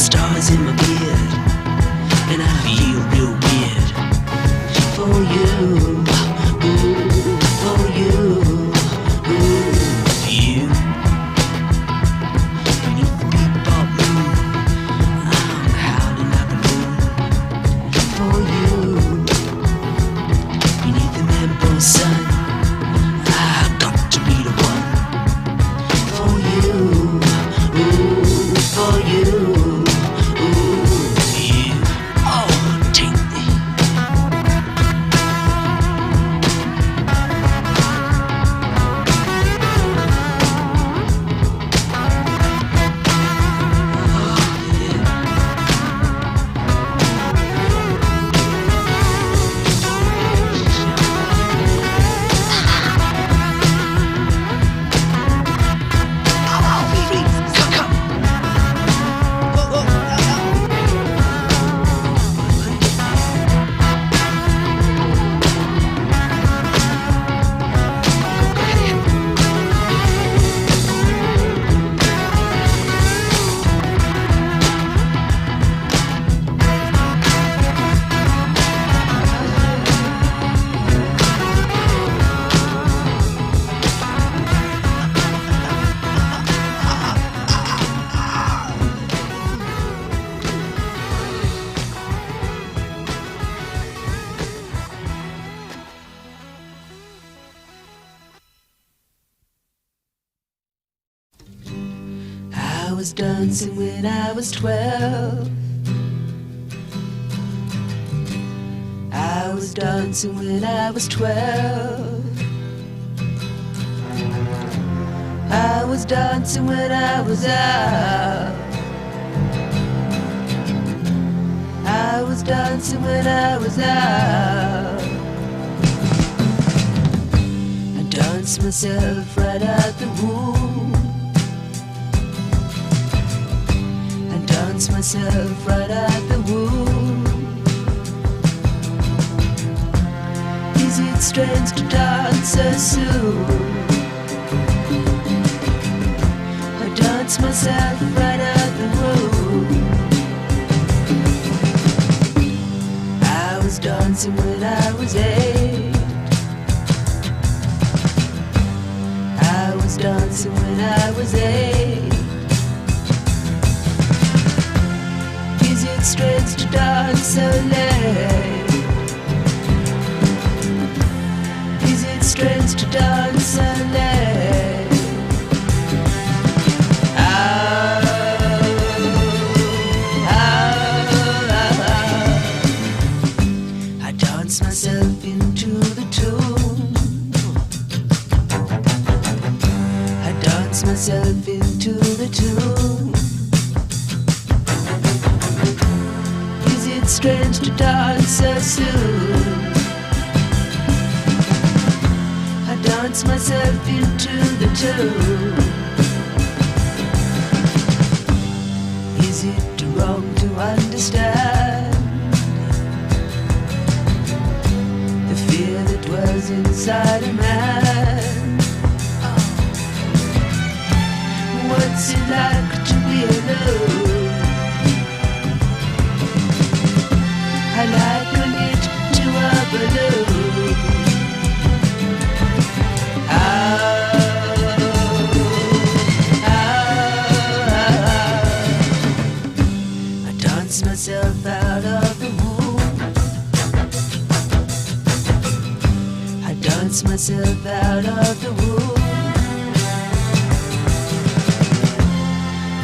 stars in my beard, and I feel real weird for you, ooh, for you, ooh, for you. Beneath the bebop moon, I'm howling like a loon for you. Beneath the rainbow sun, I got to be the one for you, ooh, for you. I was dancing when I was 12. I was dancing when I was 12. I was dancing when I was out. I was dancing when I was out. I danced myself right out the womb. Dance myself right out the womb. Is it strange to dance so soon? I dance myself right out the womb. I was dancing when I was 8. I was dancing when I was 8. It's strange to dance so late. Is it strange to dance so late? I dance myself into the tune. I dance myself into the tune. It's strange to dance so soon. I dance myself into the tune. Is it wrong to understand the fear that dwells inside a man? What's it like to be alone? I liken it to a balloon. I dance myself out of the womb. I dance myself out of the womb.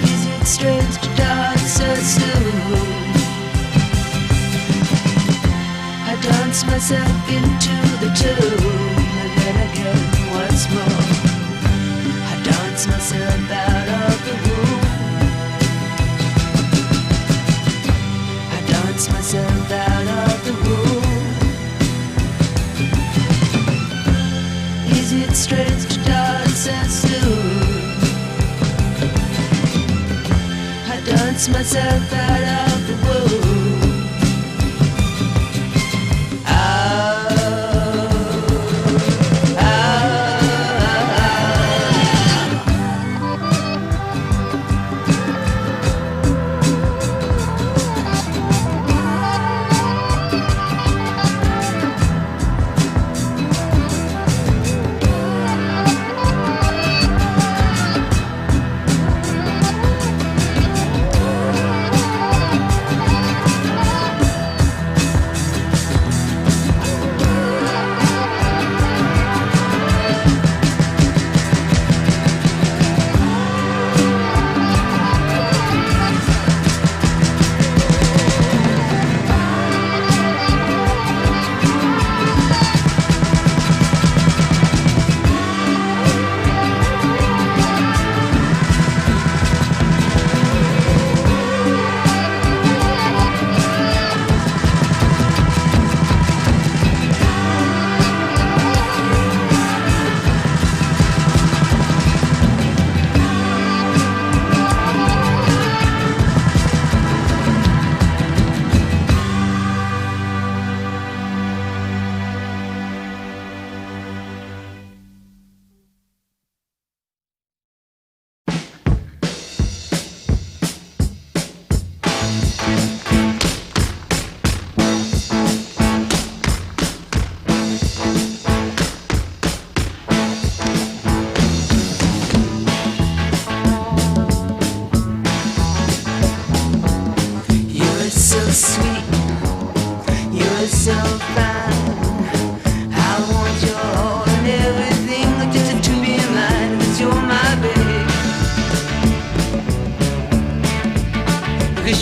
Is it strange to dance so soon? I dance myself into the tune, and then again once more. I dance myself out of the womb. I dance myself out of the womb. Is it strange to dance so soon? I dance myself out of the womb.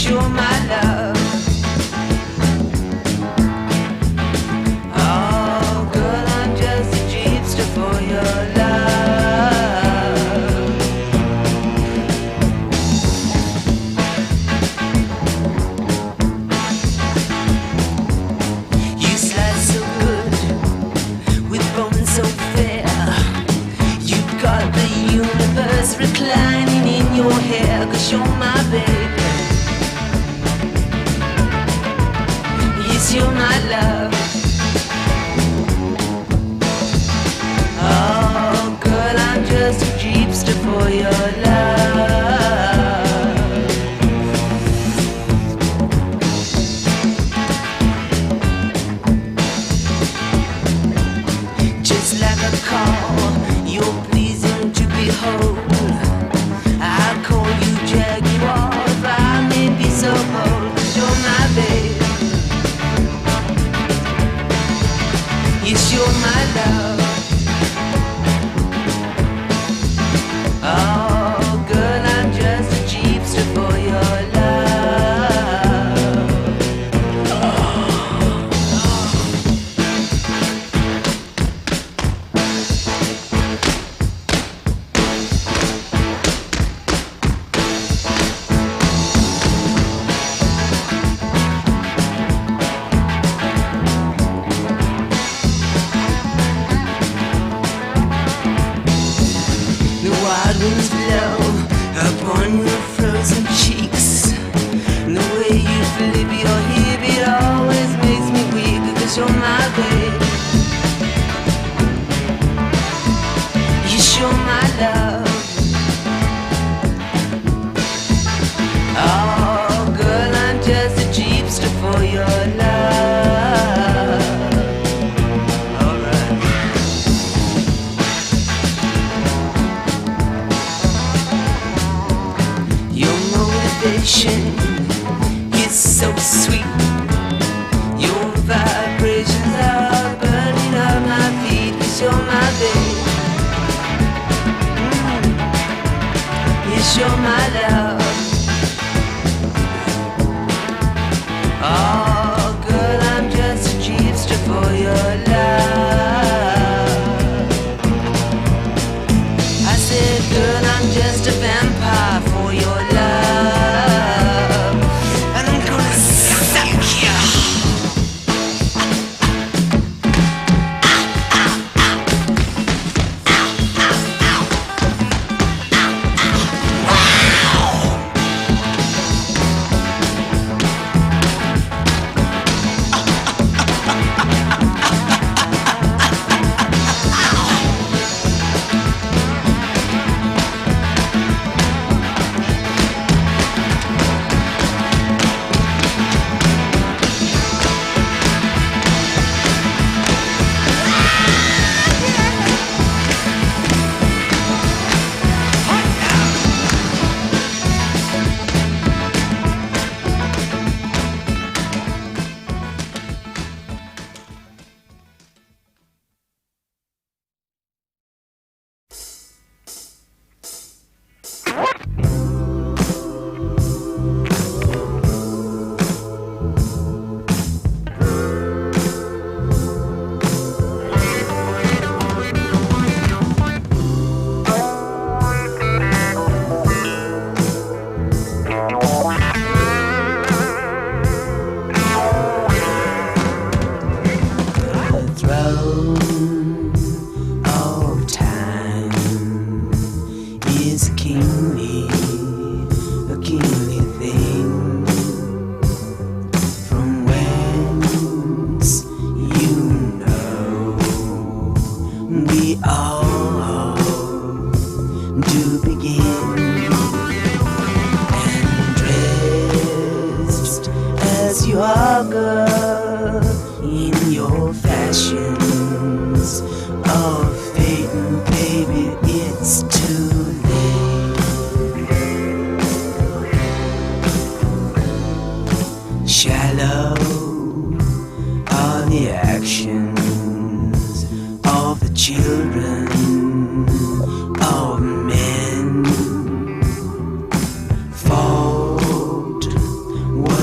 Yes, you're my love. Oh, girl, I'm just a jeepster for your love. You slice so good with bones so fair. You've got the universe reclining in your hair, 'cause you're my baby. Yes, you're my love. Oh, girl, I'm just a jeepster for your love. Just like a call, you're pleasing to behold. I call you Jaguar if I may be so bold, 'cause you're my babe. Yes, you're my love. Oh, girl, I'm just a jeepster for your love. The wild winds blow upon your frozen cheeks. And the way you flip your hip, it always makes me weak, 'cause you're my babe. Yes, you're my love. Oh, girl, I'm just a jeepster for your love. Alright. Your motivation is so sweet. Your vibrations are burning up my feet, 'cause you're my babe. Yes, you're my love. Oh, girl, I'm just a jeepster for your love. I said, girl, I'm just a vampire for your love. And I'm gonna suck you.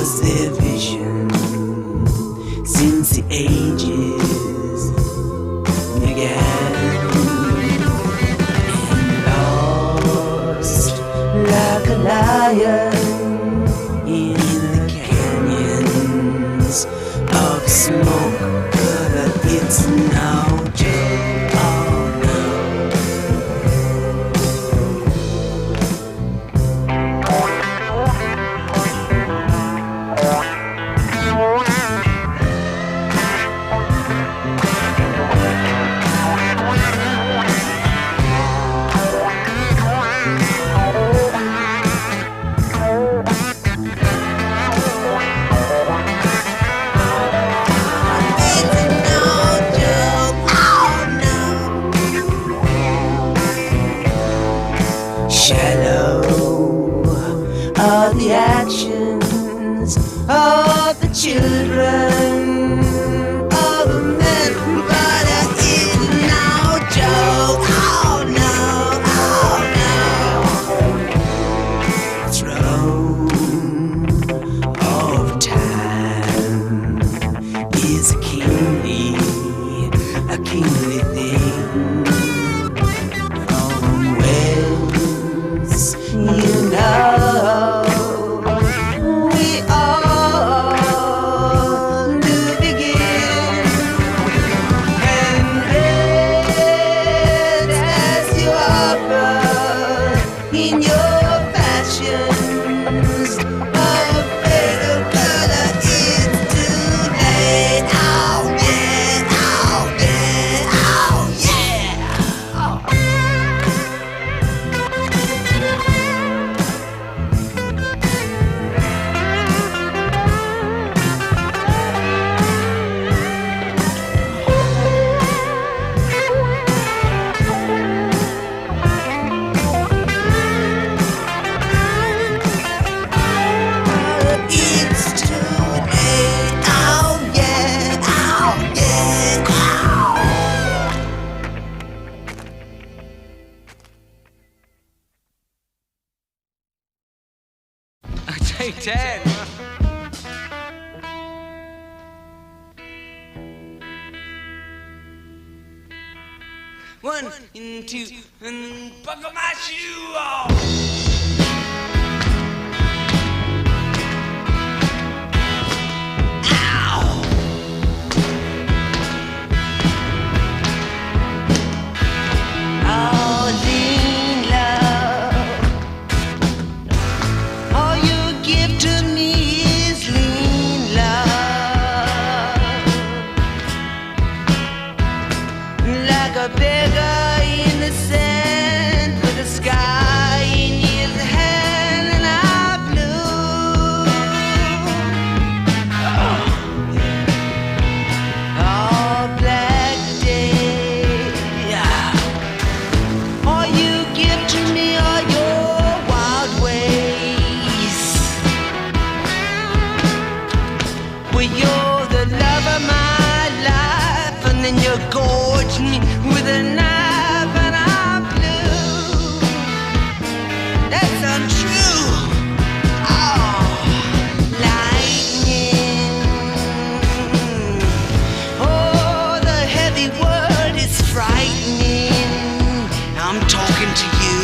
was their vision since the ages began. And lost like a lion in the canyons of smoke, but it's no joke. Oh no. Shallow are the actions of the children of a man, but it's no joke. Oh no, oh no. Throne of time is a kingly thing. From whence you know we all do begin, and red as you are in your passions of fatal color, it's too late. Oh yeah, oh yeah, oh yeah, oh. It's too late. Oh yeah, oh yeah, oh. Take 10. One and two, and buckle my shoe off. A beggar in the sand with the sky in his hand, and I blew. Oh, yeah. All black day. All you give to me are your wild ways. Well, you're the love of my life, and then you gorge me with a knife, and I blew. That's untrue. Oh, lightning. Oh, the heavy word is frightening. I'm talking to you.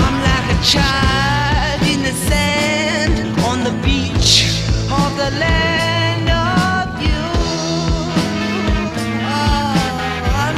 I'm like a child in the sand on the beach of the land of you. Oh,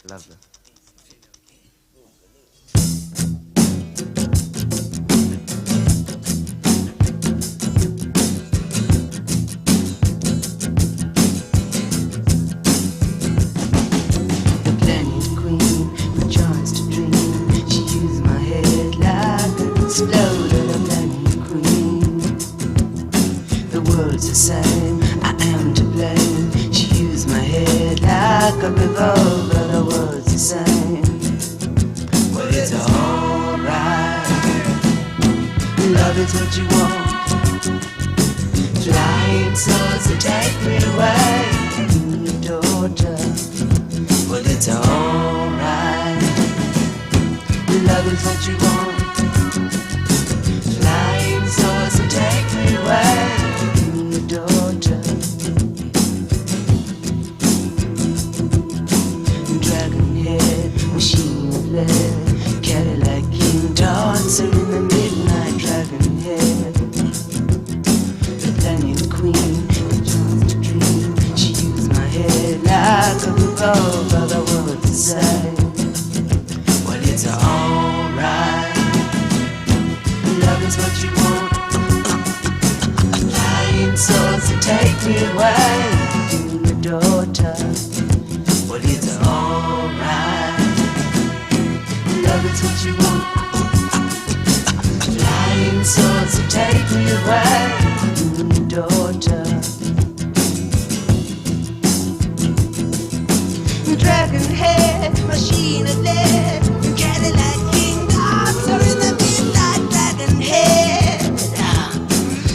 Lovely. Exploded a planet queen. The world's the same, I am to blame. She used my head like a revolver. The world's the same. Well, it's alright. Love is what you want. Flying souls to take me away. Your daughter. Well, it's alright. Love is what you want. Flying souls to take me away. Your daughter. Dragon head, machine of lead, Cadillac king, dancer in the midnight. Dragon head, the planet queen, the chance to dream. She used my head like a revolver. The world's the same. Well, it's alright. Love is what you want. Flying souls to take me away. Your daughter. Well, it's alright. Love is what you want. Flying souls to take me away. Your daughter. Dragon head, machine of lead, Cadillac king, dancer in the midnight. Dragon head,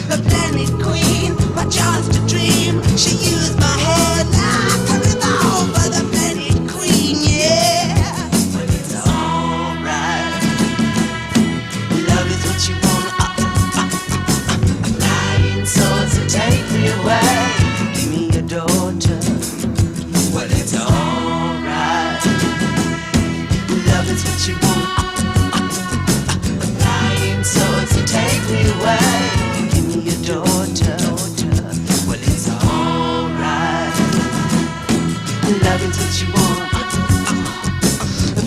the planet queen, my chance to dream. She used my head like a revolver. The planet queen, yeah. But it's alright. Love is what you want. Flying souls to take me away. Give me your daughter. Well, it's alright. Love is what you want. Flying souls to take me away. Give me your daughter. Well, it's alright. Love is what you want.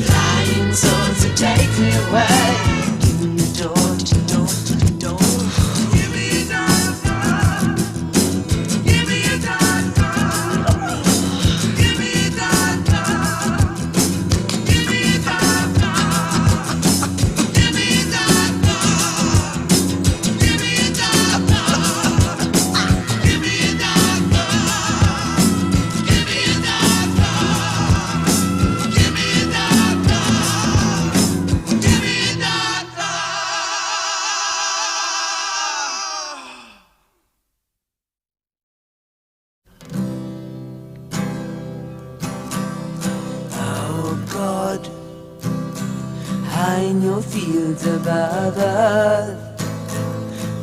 Flying souls to take me away. Give me your daughter. Give me your daughter. Give me your daughter. Give me your daughter. Give me your daughter. Give me your daughter. Give me your daughter. Give me your daughter. Give me your daughter. Give me your daughter. Give me your daughter. Oh God, high in your fields above earth,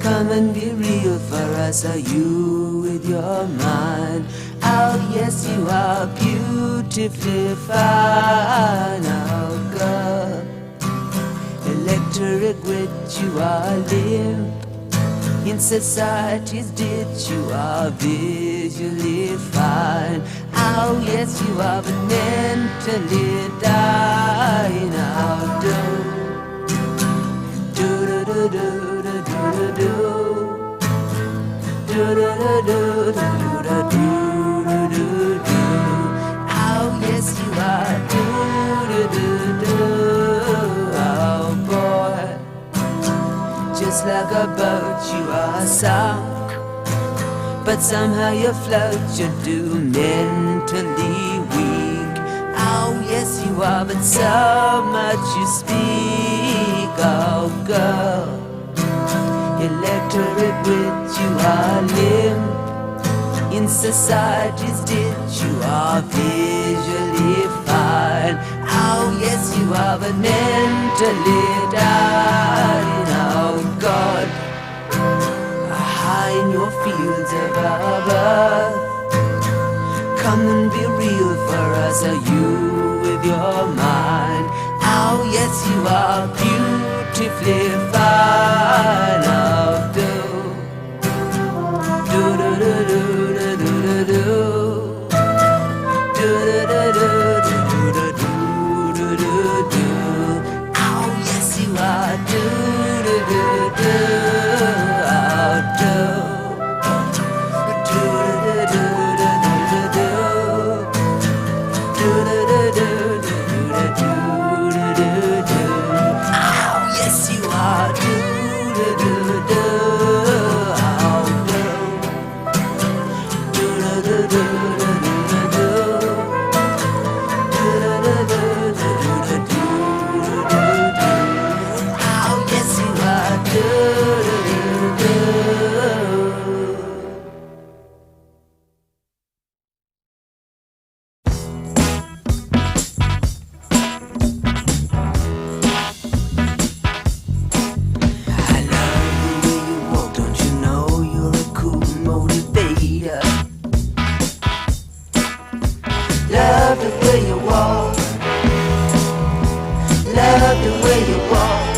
come and be real for us. Are you with your mind? Oh yes, you are beautifully fine. Oh God, electric wit, you are limp. In society's ditch, you are visually fine. Oh yes, you are, but mentally dying. Oh do do do do do do do do do do do do do do. Oh yes, you are. Do do do do. Oh boy. Just like a boat you are sunk, but somehow you float, you're too mentally weak. Oh yes you are, but so much you speak. Oh girl, electric wit, you are limp. In society's ditch, you are visually fine. Oh yes you are, but mentally dying. Oh God, high in your fields above earth, come and be real for us. Are you with your mind? Oh yes you are beautifully fine. Oh do do do do do do do do do do do do do do do. Love the way you walk. Love the way you walk.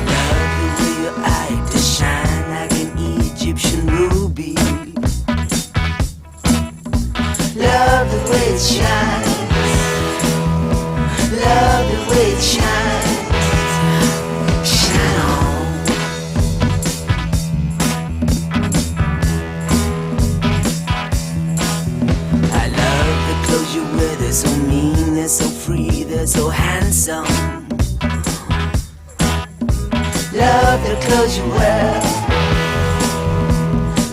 Love the way your eyes shine like an Egyptian ruby. Love the way it shines. Love the way it shines. Shine on. I love the clothes you wear. They're so mean, they're so free, they're so handsome. Love the clothes you wear.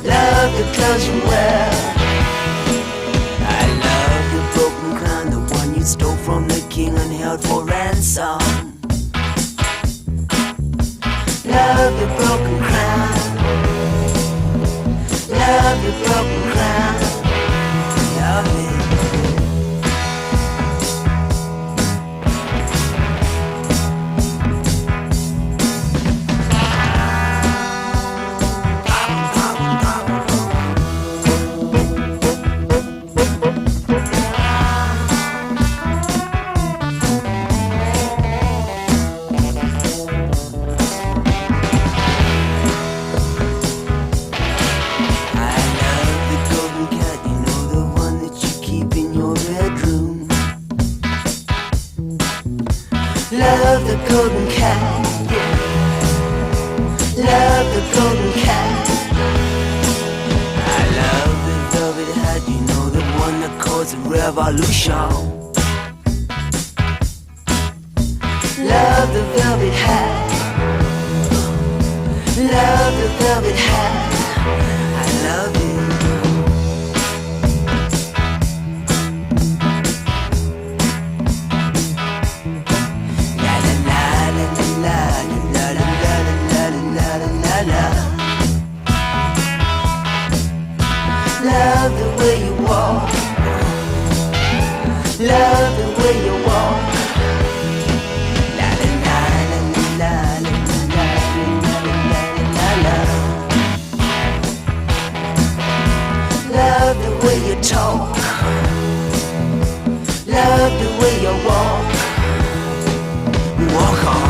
Love the clothes you wear. I love the broken crown, the one you stole from the king and held for ransom. Love the broken crown. Love the broken crown. Love it. Love the golden cat, yeah. Love the golden cat. I love the velvet hat, you know, the one that caused a revolution. Love the velvet hat. Love the velvet hat. I love it. Love the way you walk. Love the way you walk. La la la la la la la la la. Love the way you talk. Love the way you walk. Walk on.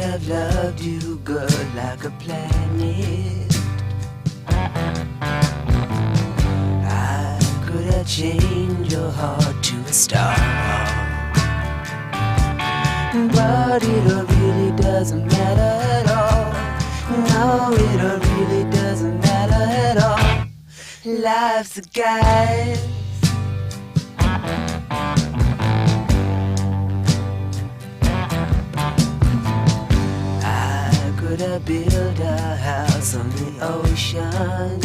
I've loved you, girl, like a planet. I could have changed your heart to a star, but it really doesn't matter at all. No, it really doesn't matter at all. Life's a guide. Could I build a house on the ocean?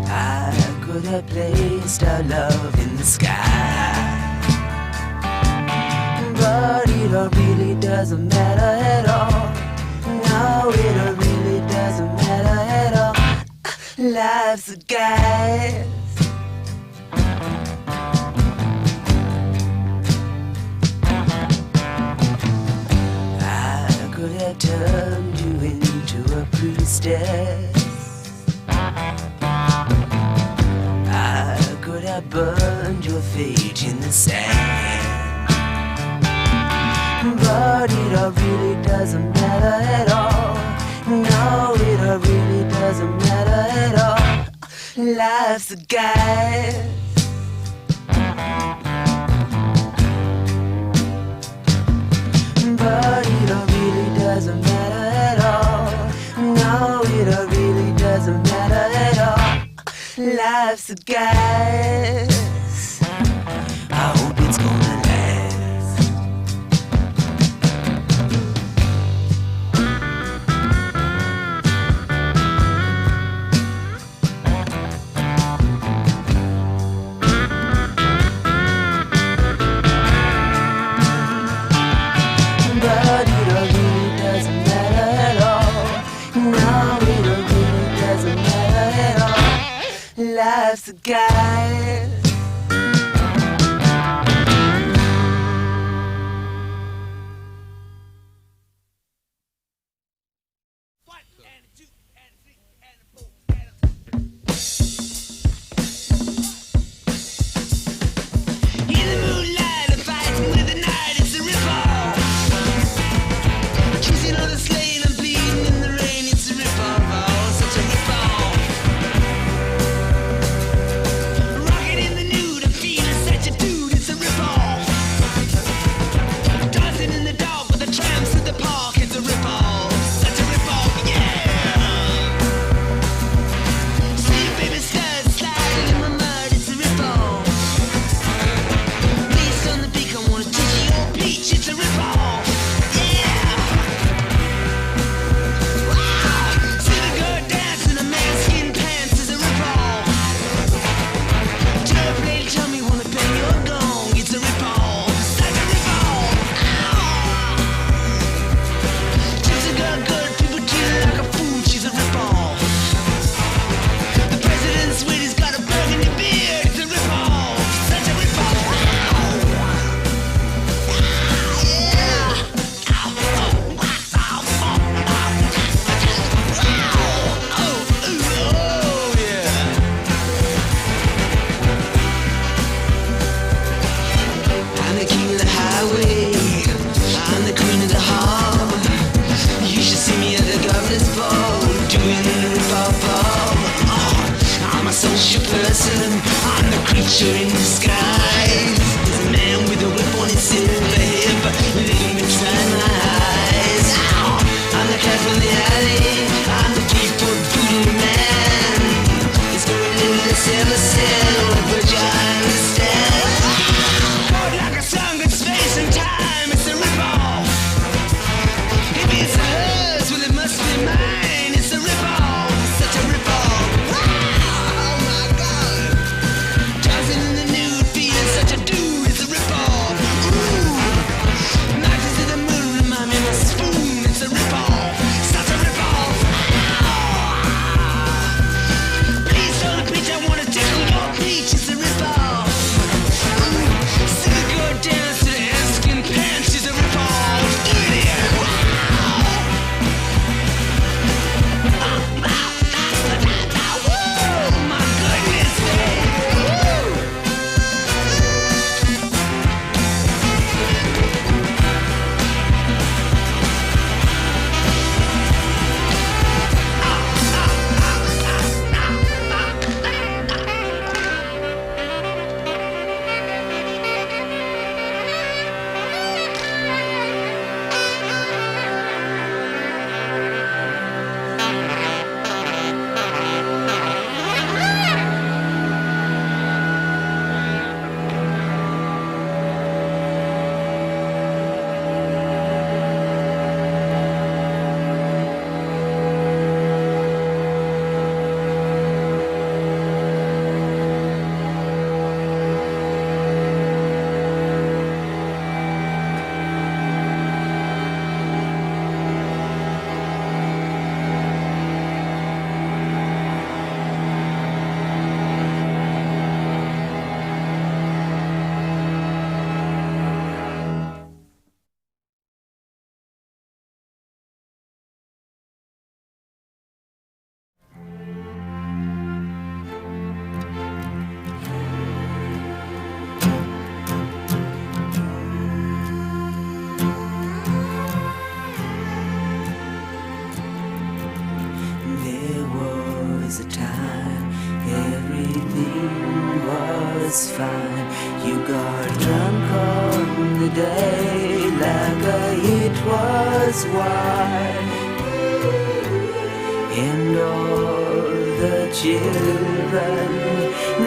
I could have placed our love in the sky, but it really doesn't matter at all. No, it really doesn't matter at all. Life's a guide. Could have turned you into a priestess. I I burned your fate in the sand. But it all really doesn't matter at all. No, it all really doesn't matter at all. Life's a guide. But it all really doesn't matter at all. No, it all really doesn't matter at all. Life's a guess. I hope it's gonna last. But it all really doesn't matter at all. No, it all really doesn't matter at all. Life's a guide. Please don't bitch, I wanna tickle your was fine. You got drunk on the day like it was wine. And all the children,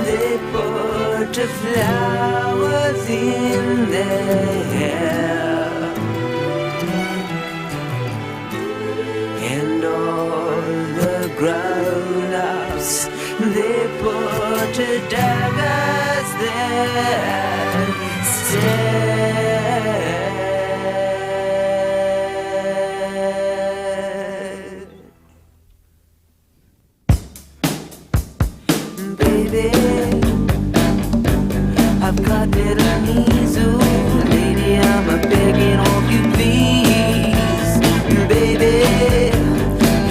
they put the flowers in their hair. And all the grown-ups, they put daggers there. Baby, I've got little knees, ooh, lady, I'm a begging of you, please. Baby,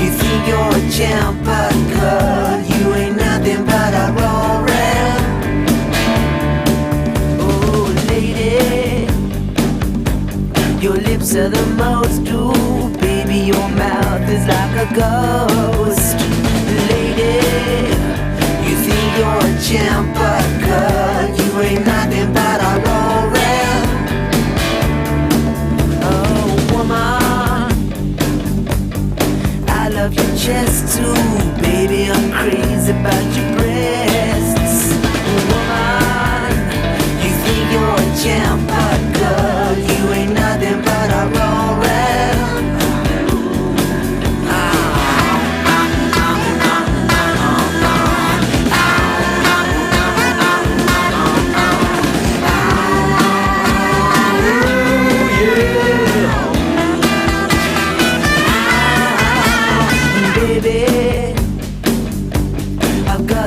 you think you're a champ, but girl, you ain't nothing but a raw rat. Oh, lady, your lips are the most, ooh, baby, your mouth is like a ghost. Lady, you think you're a champ, but girl, you ain't nothing but a raw rat. Oh, woman, I love your chest too, baby, I'm crazy about your breasts. Woman, you think you're a champ, but girl, you ain't nothing but a raw rat.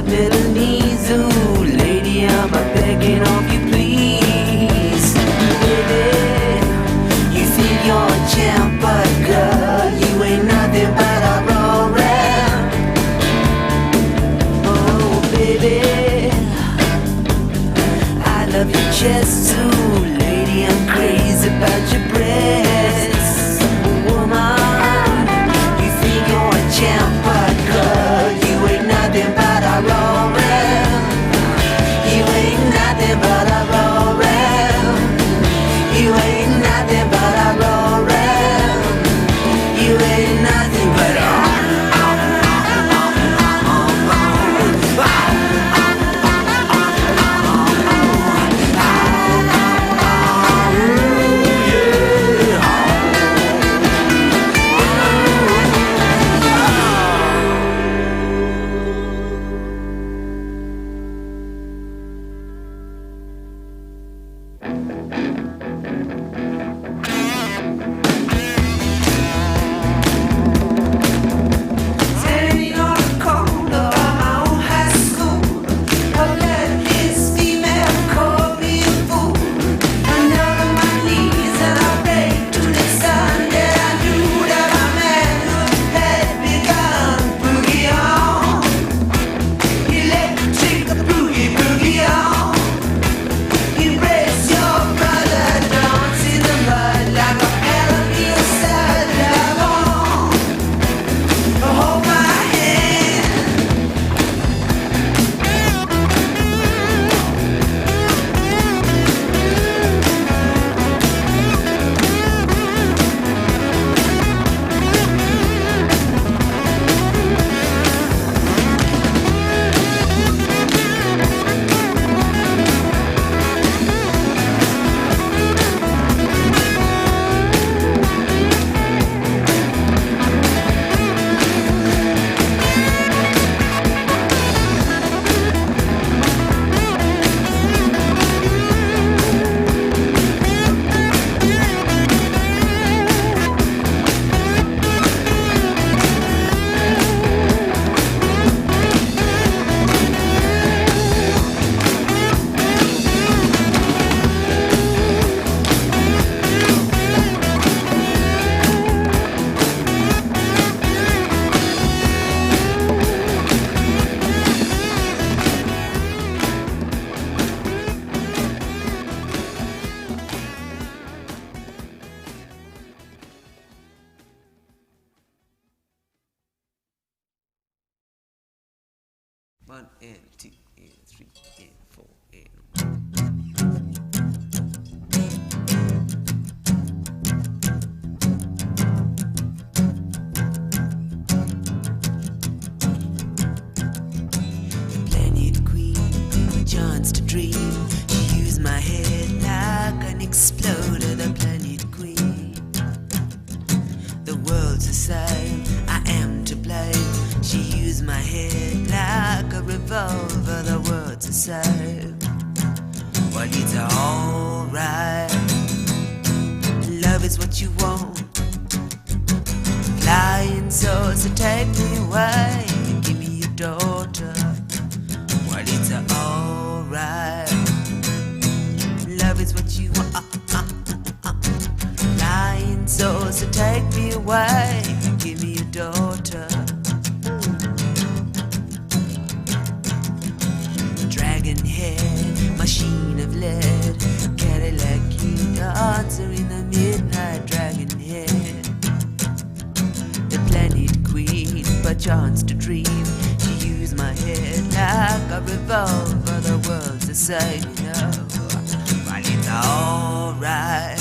Little knees, ooh, lady, I'm a begging of you, please. Baby, you think you're a champ, but girl, you ain't nothing but a raw rat. Oh, baby, I love your chest too, lady, I'm crazy about your breasts. Woman, you think you're a champ, but girl, you ain't nothing but a raw rat. You ain't nothing but a raw rat. You ain't nothing but a raw rat. You ain't nothing but a One and two and three and four and chance to dream. She used my head like an exploder, the planet queen. The world's the same, I am to blame. She used my head like a revolver, the world's the same. Well, it's alright. Love is what you want. Flying souls to take me away. Give me your daughter. Well, it's alright. Love is what you want. Flying souls to take me away. Give me your daughter. Dragon head, machine of lead, Cadillac key dancer in the midnight. Dragon head, the planet queen, perchance to dream. She used my head like a revolver, the world's the same, you know. But it's alright.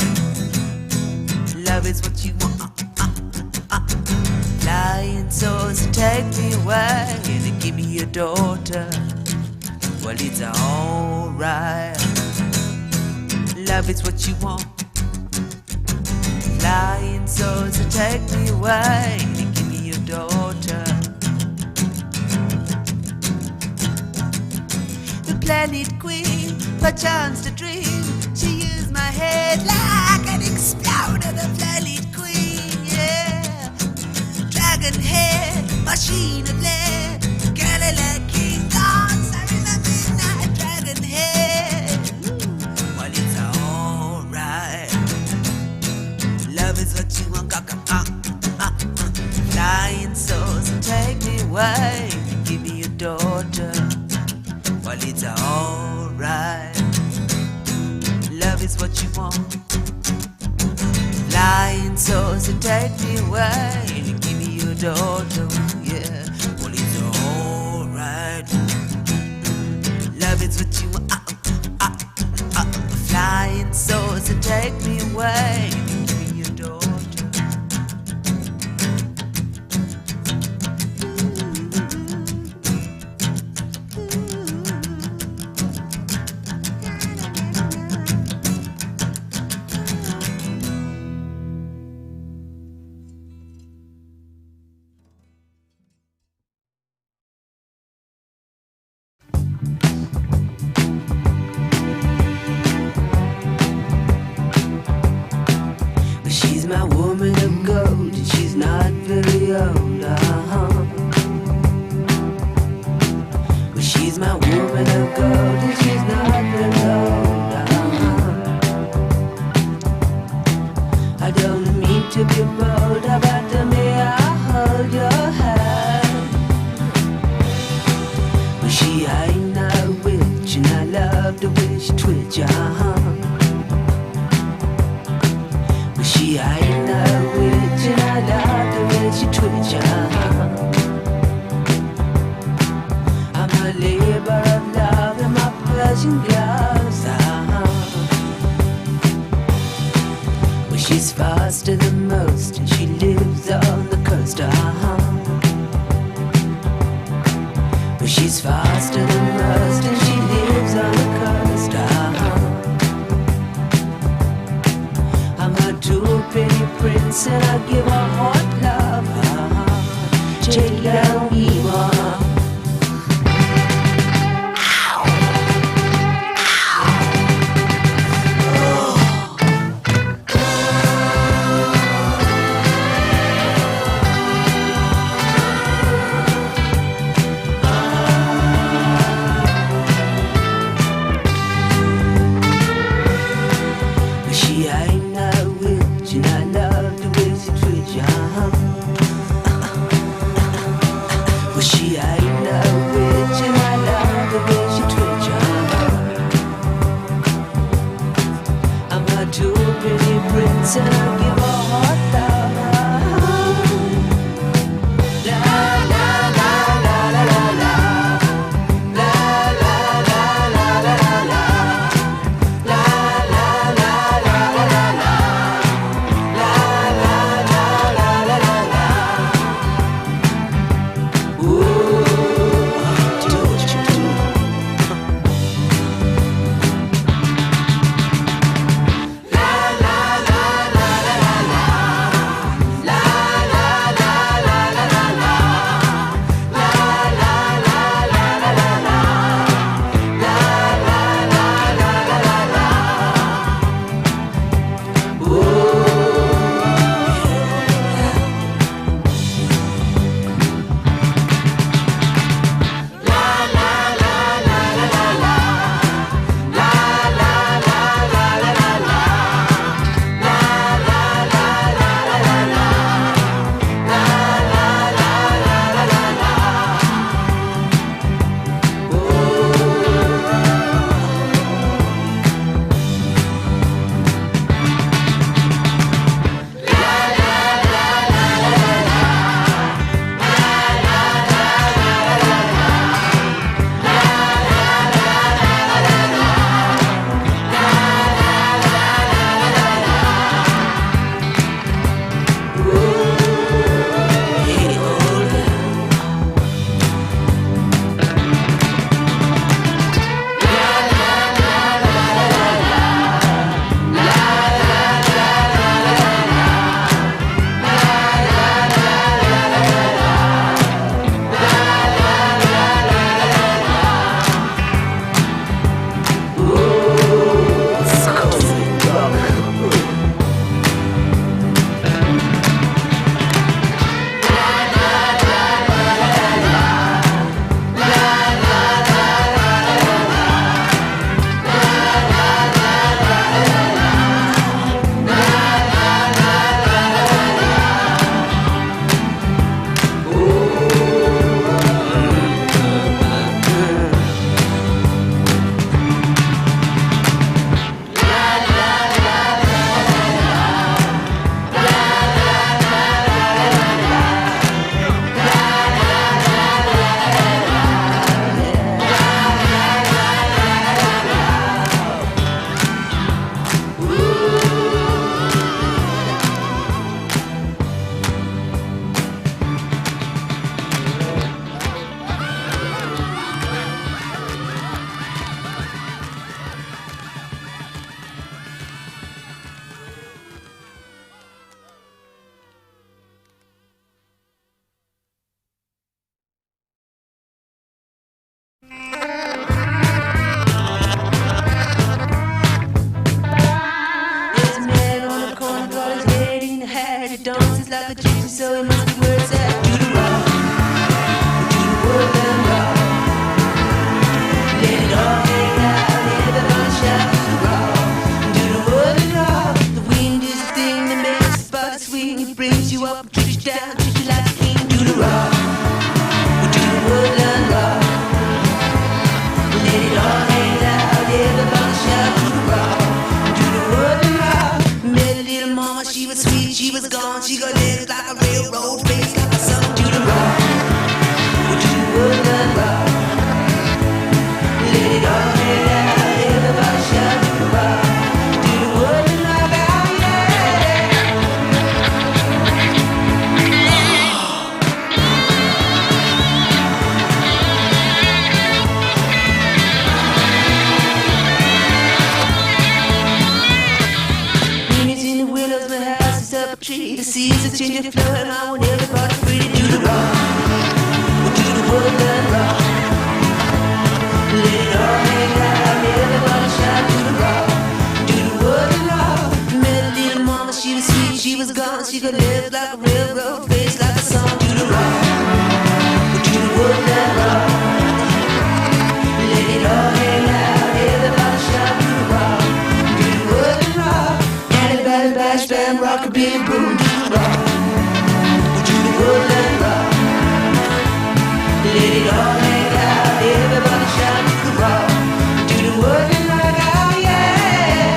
Love is what you want. Flying souls to take me away and give me your daughter. Well, it's alright. Love is what you want. Flying souls to take me away and give me your daughter. The planet queen, perchance to dream. She used my head like an exploder. The planet queen, yeah. Dragon head, machine of lead, Cadillac king dancer in the midnight. Dragon head. Well, it's alright. Love is what you want. Flying souls and take me away. Give me your daughter. Well, it's alright. Love is what you want. Flying souls and take me away. Give me your daughter. Yeah. Well, it's alright. Love is what you want. Flying souls and take me away. Give me your daughter. She's my woman of gold, and she's not very old, Well, she's my woman of gold, and she's not very old, I don't mean to be bold, but may I hold your hand? Well, she ain't no witch, and I love the way she twitch, She ain't no witch, and I love the way she twitch, I'm a labor of love in my Persian gloves, Well, she's faster than most, and she lives on the coast, Well, she's faster than most, and she lives on the coast, Pretty prince, and I give her hot love. Take down evil. change your flow, and I want everybody free to do the rock. We'll do the woodland rock. Let it all hang out, everybody shout, do the rock. Do the woodland rock. Met a little mama, she was sweet, she was gone. She could live like a railroad, face like a song. Do the rock. We'll do the woodland rock. Let it all hang out, everybody shout, do the rock. Do the woodland rock. Anybody bash band, rockabilly boom, do the rock. We'll do the woodland rock. Let it all hang out, everybody shout, do the rock. Do the woodland rock, oh yeah.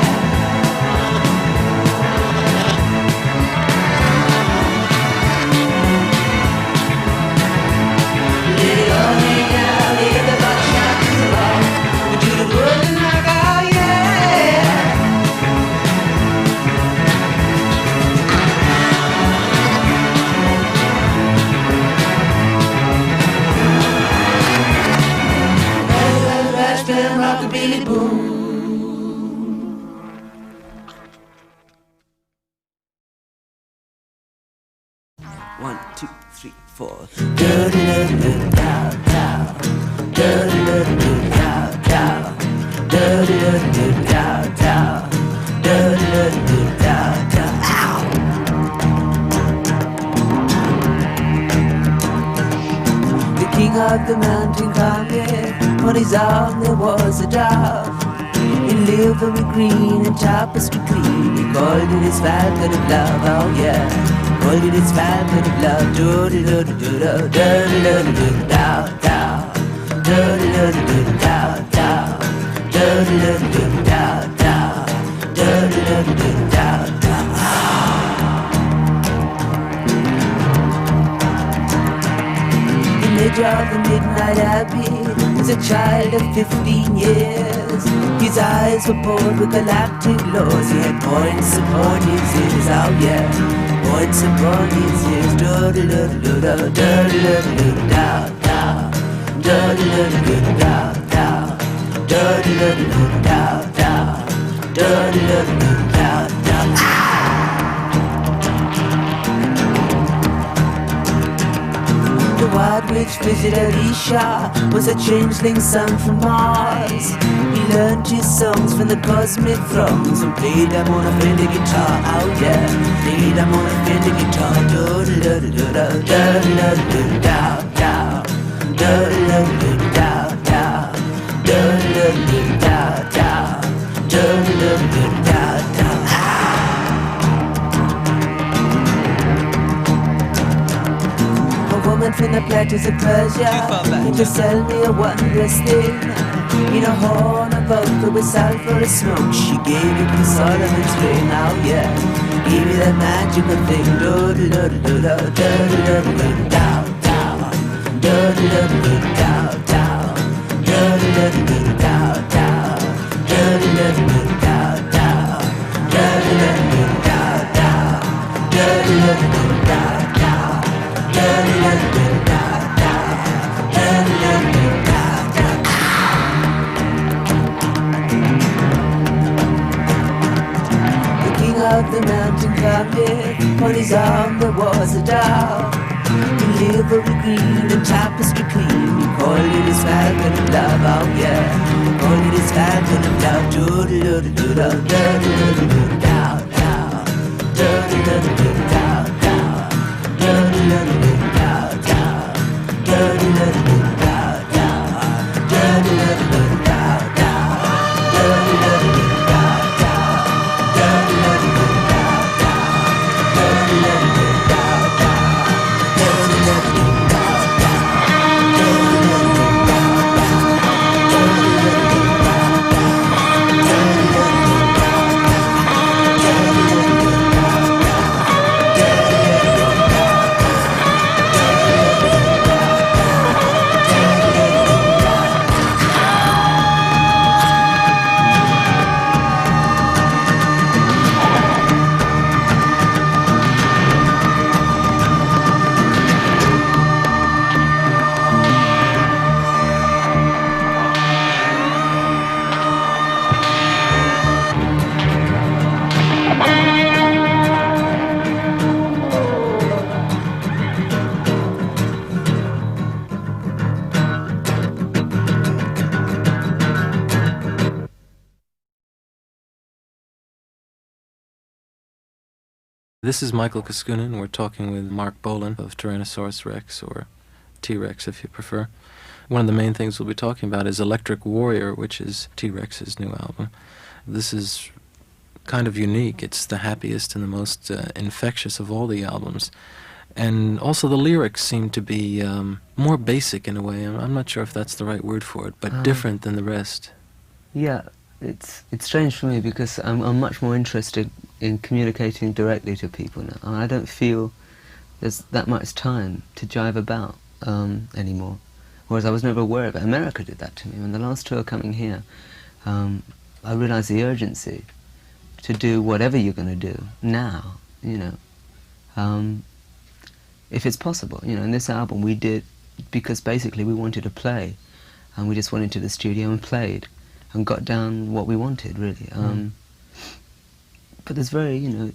Let it all hang out, everybody shout, do the rock. We'll do the woodland rock, oh yeah. Rockabilly boom. 1, 2, 3, 4. The king of the mountain climbed, on his arm there was a dove. In livery green and tapestry clean, he called it his falcon of love, oh yeah. Called it his falcon of love, do-do-do-do-do, do-do-do-do-do-do-do, do-do-do-do-do-do-do, do-do-do-do-do-do-do, do-do-do-do-do-do-do. Image of the midnight abbey was a child of 15 years. His eyes were bored with galactic laws. He had points upon his ears, oh yeah. Points upon his ears, do-do-do-do-do, do-do-do-do-do-do, do-do-do-do-do-do, do-do-do-do-do-do, do-do-do-do-do-do. The wild witch visitor Isha was a changeling son from Mars. He learned his songs from the cosmic throngs and played them on a Fender guitar, oh yeah. Played them on a Fender guitar, do-do-do-do-do-do-do-do-do-do-do, do-do-do-do-do-do-do-do-do-do-do-do. Woman from the plateaus of Persia came to sell me a wondrous thing. In a horn of vodka with sulphur and smoke, she gave it to Solomon's ring, oh yeah. Gave me that magical thing, do-do-do-do-do-do-do-do-do-do-do, do-do-do-do-do-do, do-do-do-do-do-do-do, of the mountain climbed, on his arm there was a dove. In livery green and tapestry clean, he called it his falcon of love, oh yeah. He called it his falcon of love, This is Michael Kaskunin. We're talking with Mark Bolan of Tyrannosaurus Rex, or T-Rex if you prefer. One of the main things we'll be talking about is Electric Warrior, which is T-Rex's new album. This is kind of unique. It's the happiest and the most infectious of all the albums. And also the lyrics seem to be more basic in a way. I'm not sure if that's the right word for it, but different than the rest. Yeah, it's strange for me because I'm much more interested in communicating directly to people now. I don't feel there's that much time to jive about anymore. Whereas I was never aware of it. America did that to me. When the last tour coming here, I realised the urgency to do whatever you're going to do now, you know, if it's possible. You know, in this album we did because basically we wanted to play, and we just went into the studio and played and got down what we wanted, really. But there's very, you know,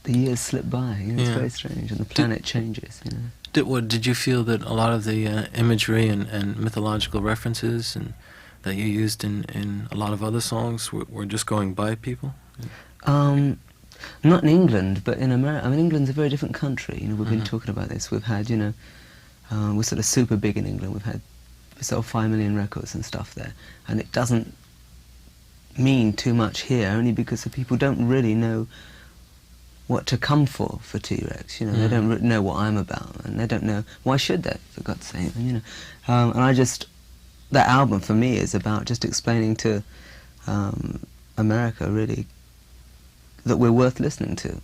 the years slip by, you know, it's very strange, and the planet changes, you know. Did you feel that a lot of the imagery and mythological references and that you used in a lot of other songs were just going by people? Not in England, but in America. I mean, England's a very different country. You know, we've been talking about this. We've had, you know, we're sort of super big in England. We sold 5 million records and stuff there, and it doesn't mean too much here, only because the people don't really know what to come for T-Rex. You know, they don't know what I'm about, and they don't know. Why should they? For God's sake, you know. And I just, that album for me is about just explaining to America, really, that we're worth listening to.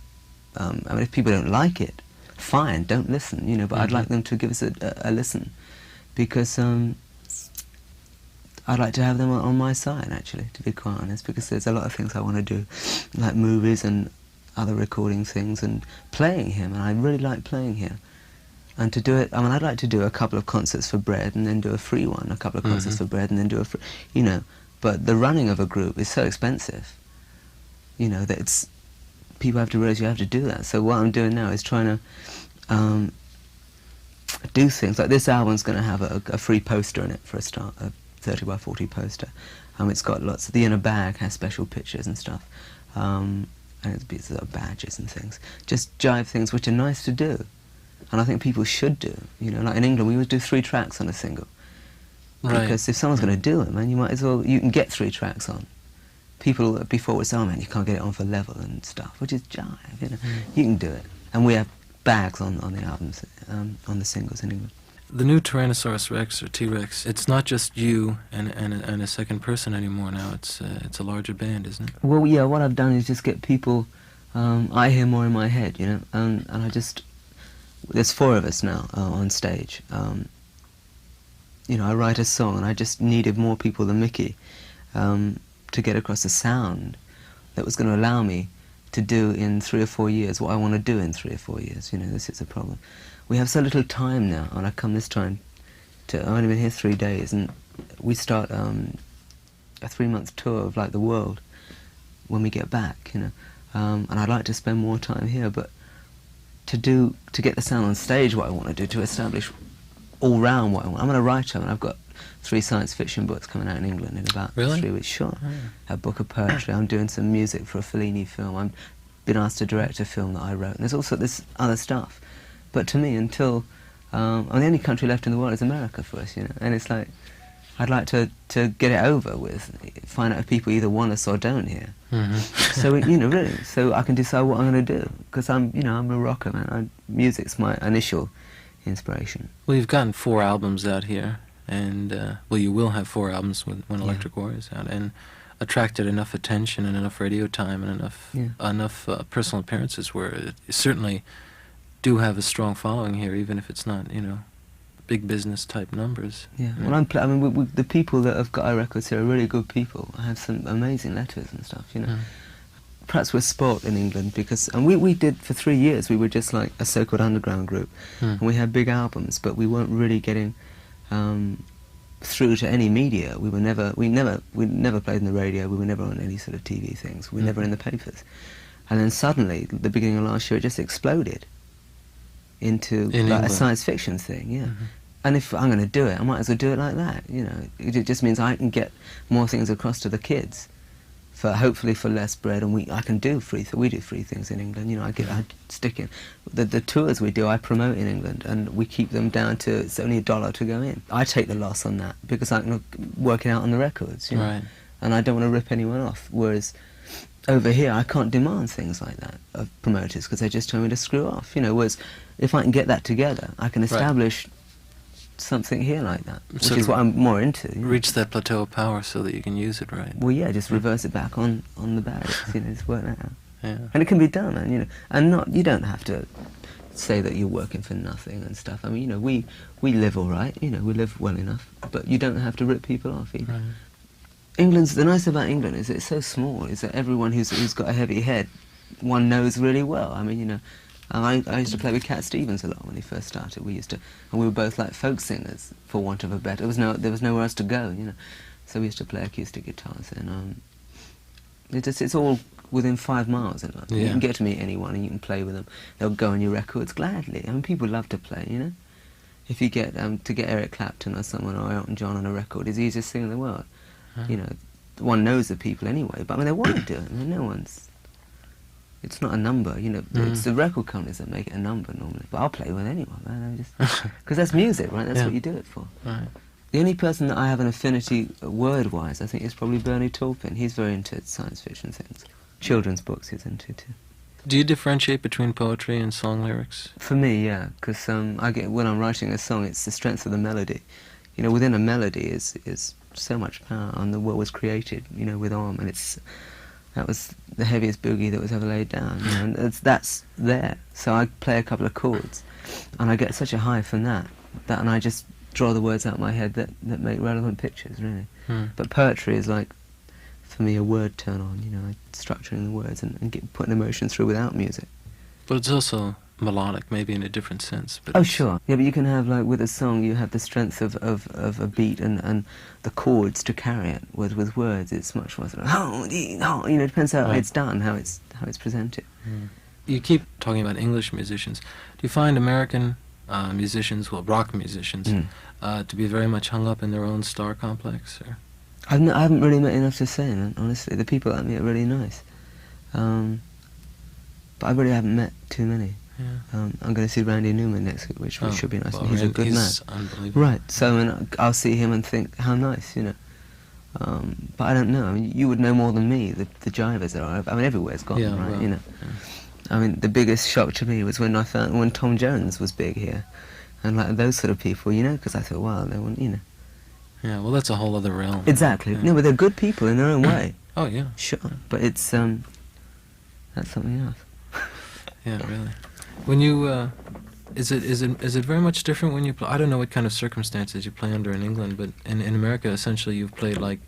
I mean, if people don't like it, fine, don't listen, you know, but I'd like them to give us a listen, because I'd like to have them on my side, actually, to be quite honest, because there's a lot of things I want to do, like movies and other recording things, and playing him, and I really like playing here. And to do it, I mean, I'd like to do a couple of concerts for bread and then do a free one, a couple of concerts for bread and then do a free, you know, but the running of a group is so expensive, you know, that it's, people have to realise you have to do that. So what I'm doing now is trying to do things, like this album's going to have a free poster in it for a start, a 30 by 40 poster. It's got lots of, the inner bag has special pictures and stuff, and it's sort of badges and things. Just jive things which are nice to do, and I think people should do. You know, like in England we would do 3 tracks on a single, because if someone's going to do it, man, you might as well, you can get 3 tracks on. People before would say, oh man, you can't get it on for level and stuff, which is jive, you know. You can do it. And we have bags on the albums, on the singles in England. The new Tyrannosaurus Rex, or T-Rex, it's not just you and a second person anymore now, it's a larger band, isn't it? Well, yeah, what I've done is just get people, I hear more in my head, you know, and I just, there's 4 of us now on stage. You know, I write a song and I just needed more people than Mickey to get across a sound that was going to allow me to do in 3 or 4 years what I want to do in 3 or 4 years. You know, this is a problem. We have so little time now, and I come this time to, I've only been here 3 days, and we start a 3-month tour of like the world when we get back, you know, and I'd like to spend more time here, but to get the sound on stage what I want to do, to establish all round what I want. I'm going to write them, and I've got 3 science fiction books coming out in England in about 3 weeks. Sure. A book of poetry. I'm doing some music for a Fellini film. I've been asked to direct a film that I wrote. And there's also this other stuff. But to me, until the only country left in the world is America for us, you know. And it's like, I'd like to get it over with, find out if people either want us or don't here. So you know, really, so I can decide what I'm going to do, because I'm a rocker, man. Music's my initial inspiration. Well, you've gotten 4 albums out here. And, well, you will have 4 albums when Electric Warrior is out, and attracted enough attention and enough radio time and enough personal appearances where it certainly do have a strong following here, even if it's not, you know, big business type numbers. Yeah, well, I mean, the people that have got our records here are really good people. I have some amazing letters and stuff, you know. Perhaps we're spoilt in England because, and we did for 3 years, we were just like a so-called underground group, and we had big albums, but we weren't really getting through to any media. We never played in the radio. We were never on any sort of TV things. We were never in the papers. And then suddenly, at the beginning of last year, it just exploded into like a science fiction thing. Yeah. And if I'm going to do it, I might as well do it like that. You know, it just means I can get more things across to the kids for hopefully for less bread, and we do free things in England. You know, I stick in the tours we do. I promote in England, and we keep them down to it's only $1 to go in. I take the loss on that because I'm working out on the records, you know, Right. and I don't want to rip anyone off. Whereas over here, I can't demand things like that of promoters because they just tell me to screw off. You know, whereas if I can get that together, I can establish something here like that, which Sort is of what I'm more into. You know? Reach that plateau of power so that you can use it right. Well, yeah, just reverse it back on the barracks, you know, just work that out. Yeah. And it can be done, man, you know. And you don't have to say that you're working for nothing and stuff. I mean, you know, we live all right, you know, we live well enough, but you don't have to rip people off either. Right. The nice about England is it's so small, is that everyone who's got a heavy head, one knows really well. I mean, you know, I used to play with Cat Stevens a lot when he first started. And we were both like folk singers, for want of a better. There was nowhere else to go, you know. So we used to play acoustic guitars, and it's all within 5 miles. And Yeah. you can get to meet anyone, and you can play with them. They'll go on your records gladly. I mean, people love to play, you know. If you get to get Eric Clapton or someone or Elton John on a record, it's the easiest thing in the world. You know, one knows the people anyway. But I mean, they want to do it. I mean, it's not a number, you know. It's the record companies that make it a number normally. But I'll play with anyone, man. Because that's music, right? That's Yeah. what you do it for. Right. The only person that I have an affinity word-wise, I think, is probably Bernie Taupin. He's very into science fiction things. Children's books he's into too. Do you differentiate between poetry and song lyrics? For me, yeah, because when I'm writing a song, it's the strength of the melody. You know, within a melody is so much power, and the world was created, you know, with Om, and that was the heaviest boogie that was ever laid down, you know, and that's there. So I play a couple of chords, and I get such a high from that, and I just draw the words out of my head that make relevant pictures, really. But poetry is like, for me, a word turn on, you know, like structuring the words and putting emotion through without music. But it's also melodic, maybe in a different sense. But Oh, sure. Yeah, but you can have, like, with a song, you have the strength of a beat and the chords to carry it. With words, it's much more sort of, you know, it depends how it's done, how it's presented. You keep talking about English musicians. Do you find American musicians, well, rock musicians, to be very much hung up in their own star complex? Or? I haven't really met enough to say, man, honestly. The people that I meet are really nice. But I really haven't met too many. Yeah. I'm going to see Randy Newman next week, which should be nice. Well, he's a good man. Unbelievable. Right, so I mean, I'll see him and think, how nice, you know. But I don't know. I mean, you would know more than me, the jivers there are. I mean, everywhere's got them, right, well, you know. yeah. I mean, the biggest shock to me was when Tom Jones was big here. And like those sort of people, you know, because I thought, wow, they want, you know. Yeah, well, that's a whole other realm. Exactly. Yeah. No, but they're good people in their own way. Oh, yeah. Sure. But it's, that's something else. Yeah, really. When you, is it very much different when you play? I don't know what kind of circumstances you play under in England, but in America, essentially, you've played like...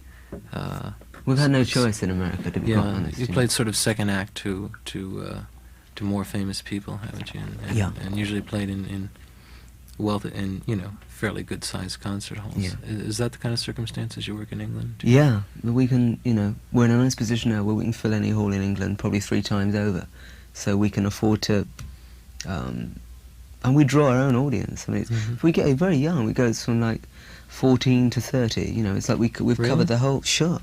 We've had no choice in America, to be quite yeah, honest. you played sort of second act to more famous people, haven't you? And, Yeah. And usually played in you know, fairly good-sized concert halls. Yeah. Is that the kind of circumstances you work in England? Yeah, but we can, you know, we're in a nice position now where we can fill any hall in England probably 3 times over. So we can afford to, and we draw our own audience. I mean, if we get very young, it goes from like 14 to 30, you know, it's like we've Really? covered the whole, sure.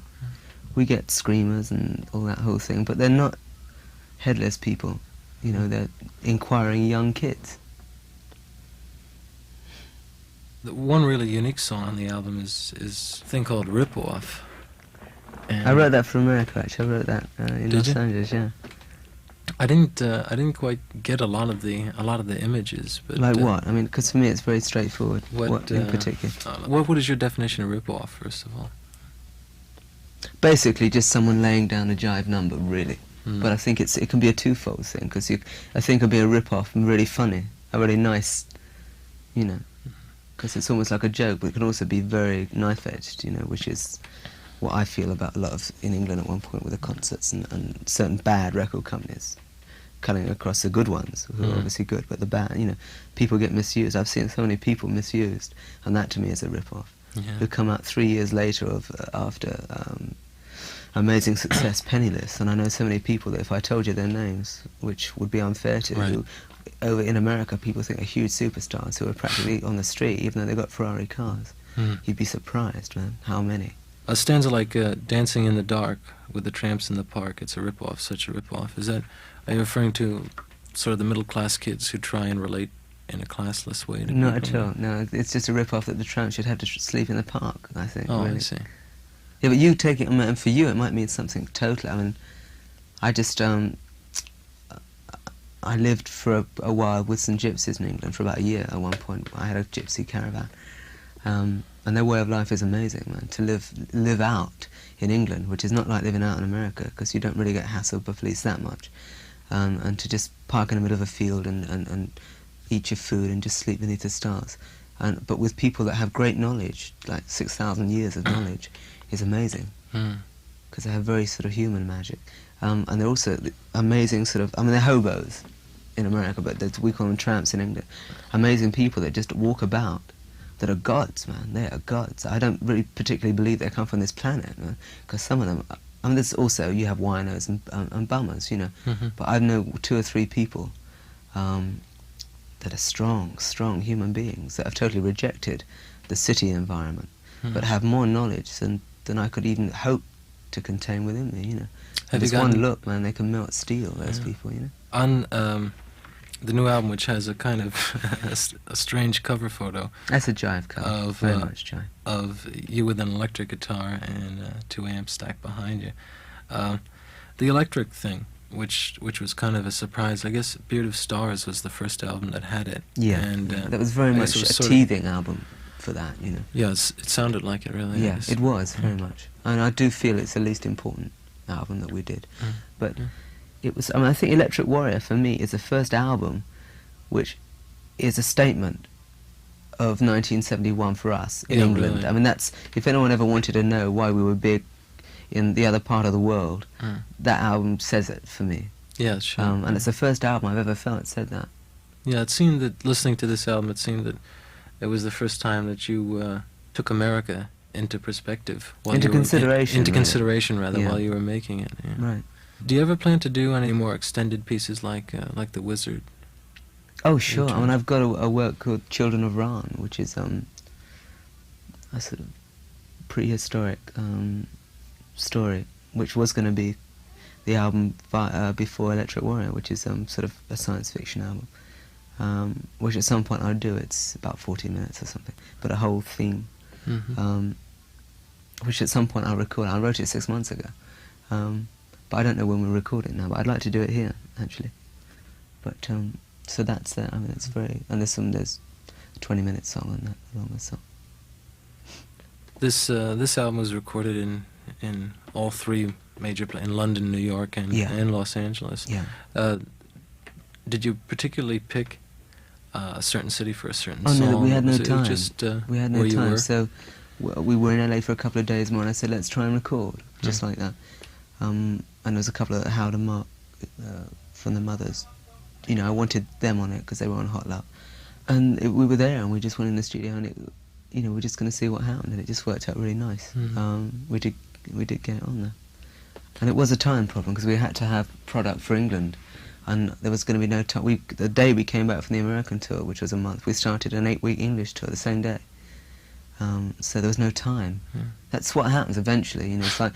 We get screamers and all that whole thing, but they're not headless people, you know, they're inquiring young kids. The one really unique song on the album is a thing called Rip Off. I wrote that for America, actually. I wrote that in Did Los you? Angeles, yeah. I didn't quite get a lot of the images, but Like what? I mean, because for me it's very straightforward. What in particular? What is your definition of Rip Off, first of all? Basically, just someone laying down a jive number, really. But I think it can be a twofold thing, because I think it'll be a rip-off and really funny, a really nice, you know, because it's almost like a joke, but it can also be very knife-edged, you know, which is what I feel about a lot of in England at one point with the concerts and certain bad record companies cutting across the good ones, who are obviously good, but the bad, you know, people get misused. I've seen so many people misused, and that to me is a rip-off. Yeah. Who come out 3 years later after amazing success, penniless, and I know so many people that if I told you their names, which would be unfair to, Right. who over in America people think are huge superstars who are practically on the street even though they've got Ferrari cars. You'd be surprised, man, how many. A stanza like Dancing in the Dark with the Tramps in the Park, it's a rip-off, such a rip-off. Are you referring to sort of the middle-class kids who try and relate in a classless way to Not people? at all, no. It's just a rip-off that the Tramps should have to sleep in the park, I think. Oh, really. I see. Yeah, but you take it, and for you it might mean something totally. I mean, I just, I lived for a while with some gypsies in England for about a year at one point. I had a gypsy caravan. And their way of life is amazing, man. To live out in England, which is not like living out in America, because you don't really get hassled by police that much. And to just park in the middle of a field and eat your food and just sleep beneath the stars. But with people that have great knowledge, like 6,000 years of knowledge, is amazing. Because they have very sort of human magic. And they're also amazing sort of, I mean, they're hobos in America, but we call them tramps in England. Amazing people that just walk about, that are gods, man. They are gods. I don't really particularly believe they come from this planet, man, because some of them, I mean, there's also, you have winos and bummers, you know, but I know 2 or 3 people that are strong human beings that have totally rejected the city environment, but have more knowledge than I could even hope to contain within me, you know. Have you Just one gotten- look, man, they can melt steel, those Yeah. people, you know. On the new album, which has a kind of a strange cover photo That's a jive cover, Of, very much jive. of you with an electric guitar and 2 amps stacked behind you. The electric thing, which was kind of a surprise. I guess Beard of Stars was the first album that had it. Yeah, and that was very I much guess it was a sort of- teething album for that, you know. Yeah, it sounded like it really. I Yeah, guess. it was very much, and I do feel it's the least important album that we did. But it was. I mean, I think Electric Warrior for me is the first album, which is a statement of 1971 for us in Yeah, England. really. I mean, that's, if anyone ever wanted to know why we were big in the other part of the world, that album says it for me. Yeah, sure. And it's the first album I've ever felt said that. Yeah, it seemed that listening to this album, it seemed that it was the first time that you took America into perspective. Into consideration, Into really. consideration, rather, Yeah. while you were making it. Yeah. Right. Do you ever plan to do any more extended pieces like The Wizard? Oh, sure. I mean, Interesting. I've got a work called Children of Ran, which is a sort of prehistoric story, which was going to be the album before Electric Warrior, which is sort of a science fiction album, which at some point I'll do. It's about 40 minutes or something, but a whole theme, which at some point I'll record. I wrote it 6 months ago, but I don't know when we'll record it now, but I'd like to do it here, actually. But, so that's that. I mean, it's very, and there's a 20-minute song on that, along with song. This album was recorded in all 3 major in London, New York, and Los Angeles. Yeah. Did you particularly pick a certain city for a certain Oh, song? no, we had no Was it time. Just, We had no where you time, were? so we were in LA for a couple of days more, and I said, let's try and record, just like that. And there was a couple of Howard and Mark from the Mothers. You know, I wanted them on it because they were on Hot Love. And we were there, and we just went in the studio, and we were just going to see what happened, and it just worked out really nice. We did get it on there. And it was a time problem, because we had to have product for England, and there was going to be no time. The day we came back from the American tour, which was a month, we started an 8-week English tour the same day. So there was no time. That's what happens eventually, you know. It's like,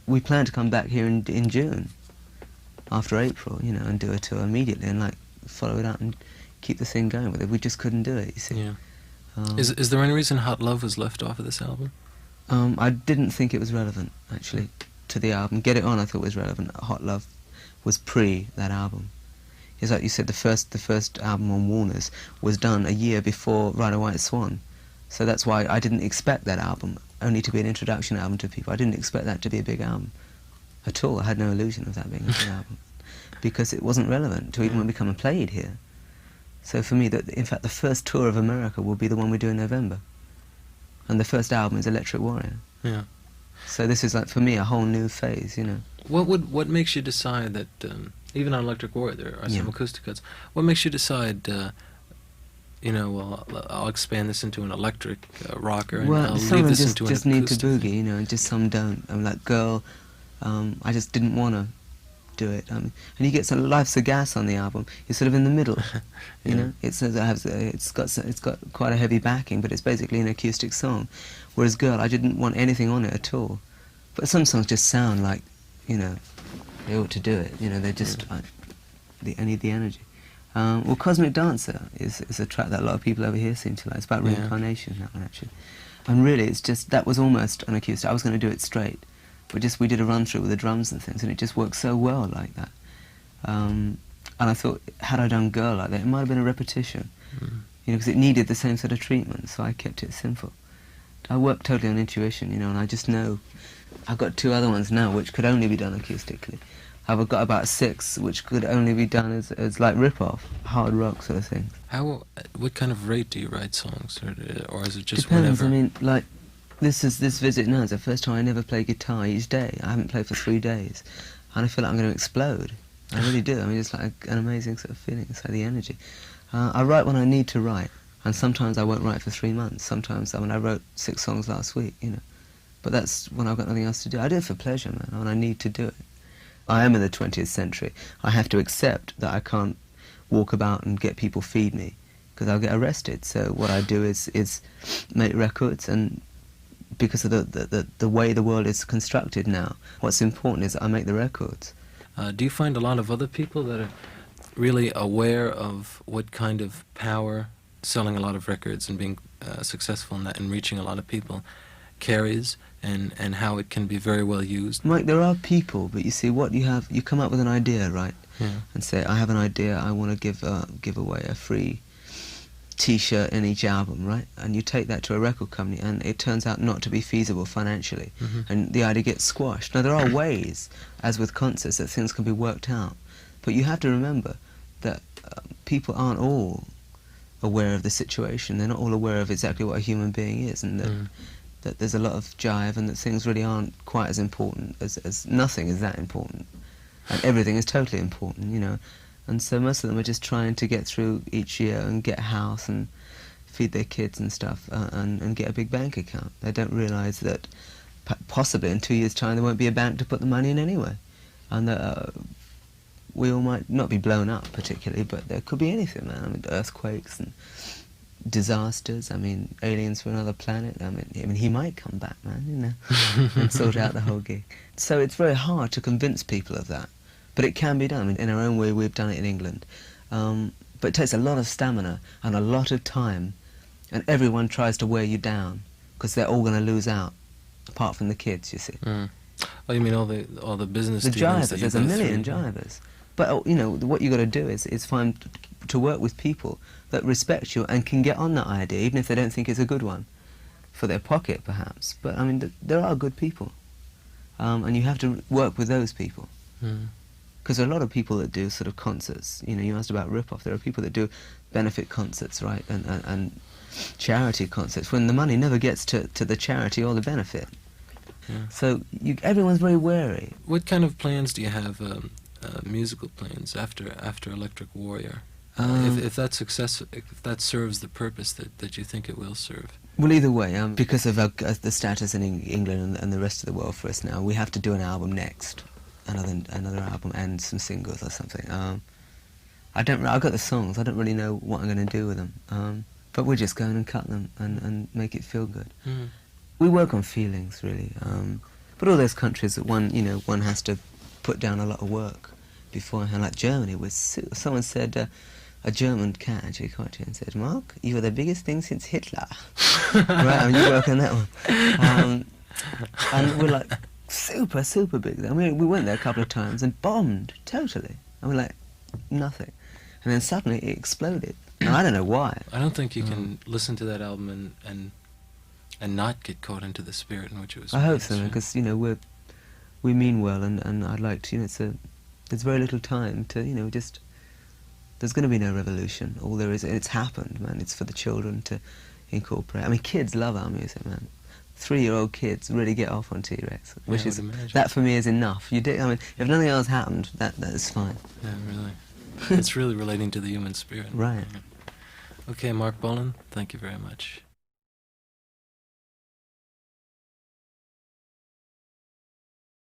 we planned to come back here in June, after April, you know, and do a tour immediately, and like follow it up and keep the thing going with it. We just couldn't do it, you see. Yeah. Is there any reason Hot Love was left off of this album? I didn't think it was relevant, actually, to the album. Get It On I thought was relevant. Hot Love was pre that album. It's like you said, the first album on Warner's was done a year before Ride a White Swan. So that's why I didn't expect that album only to be an introduction album to people. I didn't expect that to be a big album at all. I had no illusion of that being a big album, because it wasn't relevant to even become played here. So for me, in fact, the first tour of America will be the one we do in November. And the first album is Electric Warrior. Yeah. So this is, like, for me, a whole new phase, you know. What makes you decide that even on Electric Warrior there are some acoustic cuts? What makes you decide? Well, I'll expand this into an electric rocker, and Well, I'll some leave of them this into just an need to acoustic. boogie, you know, and just some don't. I'm like, Girl, I just didn't want to do it. And you get some Life's a Gas on the album. You're sort of in the middle, you know. It's got quite a heavy backing, but it's basically an acoustic song. Whereas Girl, I didn't want anything on it at all. But some songs just sound like, you know, they ought to do it. You know, they're just I need the energy. Well, Cosmic Dancer is a track that a lot of people over here seem to like. It's about reincarnation, that one actually. And really, it's just, that was almost an acoustic. I was going to do it straight, but just we did a run through with the drums and things, and it just worked so well like that. And I thought, had I done Girl like that, it might have been a repetition, you know, because it needed the same sort of treatment. So I kept it simple. I work totally on intuition, you know, and I just know. I've got 2 other ones now which could only be done acoustically. I've got about 6 which could only be done as like rip-off, hard rock sort of thing. What kind of rate do you write songs, or is it just Depends. whenever? I mean, like this visit now is the first time I never play guitar each day. I haven't played for 3 days, and I feel like I'm going to explode. I really do. I mean, it's like an amazing sort of feeling. It's like the energy. I write when I need to write, and sometimes I won't write for 3 months. Sometimes, I mean, I wrote 6 songs last week, you know. But that's when I've got nothing else to do. I do it for pleasure, man, when I need to do it. I am in the 20th century. I have to accept that I can't walk about and get people feed me, because I'll get arrested. So what I do is make records, and because of the way the world is constructed now, what's important is that I make the records. Do you find a lot of other people that are really aware of what kind of power selling a lot of records and being successful in that and reaching a lot of people carries, and how it can be very well used? Mike, there are people, but you see, what you come up with an idea, right? Yeah. And say, I have an idea, I want to give away a free T-shirt in each album, right? And you take that to a record company, and it turns out not to be feasible financially, and the idea gets squashed. Now, there are ways, as with concerts, that things can be worked out, but you have to remember that people aren't all aware of the situation. They're not all aware of exactly what a human being is, and that there's a lot of jive, and that things really aren't quite as important as nothing is that important, and everything is totally important, you know. And so most of them are just trying to get through each year and get a house and feed their kids and stuff, and get a big bank account. They don't realise that possibly in 2 years' time there won't be a bank to put the money in anyway, and that we all might not be blown up particularly, but there could be anything, man. I mean, earthquakes and disasters. I mean, aliens from another planet. I mean, he might come back, man, you know, and sort out the whole gig. So it's very hard to convince people of that, but it can be done. I mean, in our own way, we've done it in England, but it takes a lot of stamina and a lot of time, and everyone tries to wear you down because they're all going to lose out, apart from the kids, you see. Oh, you mean all the business The dealings jivers, that you there's a go million through? jivers. But, you know, what you got to do is find to work with people that respect you and can get on that idea, even if they don't think it's a good one, for their pocket, perhaps. But, I mean, there are good people, and you have to work with those people. Because there are a lot of people that do sort of concerts. You know, you asked about rip-off. There are people that do benefit concerts, right, and charity concerts, when the money never gets to the charity or the benefit. Yeah. So everyone's very wary. What kind of plans do you have, musical plans after Electric Warrior? If that serves the purpose that you think it will serve. Well, either way, because of the status in England and the rest of the world for us now, we have to do an album next, another album and some singles or something. I've got the songs. I don't really know what I'm going to do with them, but we're just going and cut them and make it feel good. We work on feelings, really. But all those countries that one has to put down a lot of work beforehand, like Germany. Someone said, a German cat actually came to you and said, "Mark, you are the biggest thing since Hitler." Right, I mean, you work on that one. And we're like, super, super big. I mean, we went there a couple of times and bombed, totally. I mean, like, nothing. And then suddenly it exploded. And I don't know why. I don't think you can listen to that album and not get caught into the spirit in which it was I hope released, so, yeah. because, you know, we mean well, and I'd like to, you know, there's very little time to, you know, there's going to be no revolution. All there is, it's happened, man. It's for the children to incorporate. I mean, kids love our music, man. 3-year-old kids really get off on T-Rex, which I would imagine. that for me is enough. I mean, if nothing else happened, that is fine. Yeah, really. It's really relating to the human spirit. Right. Okay, Mark Bolan, thank you very much.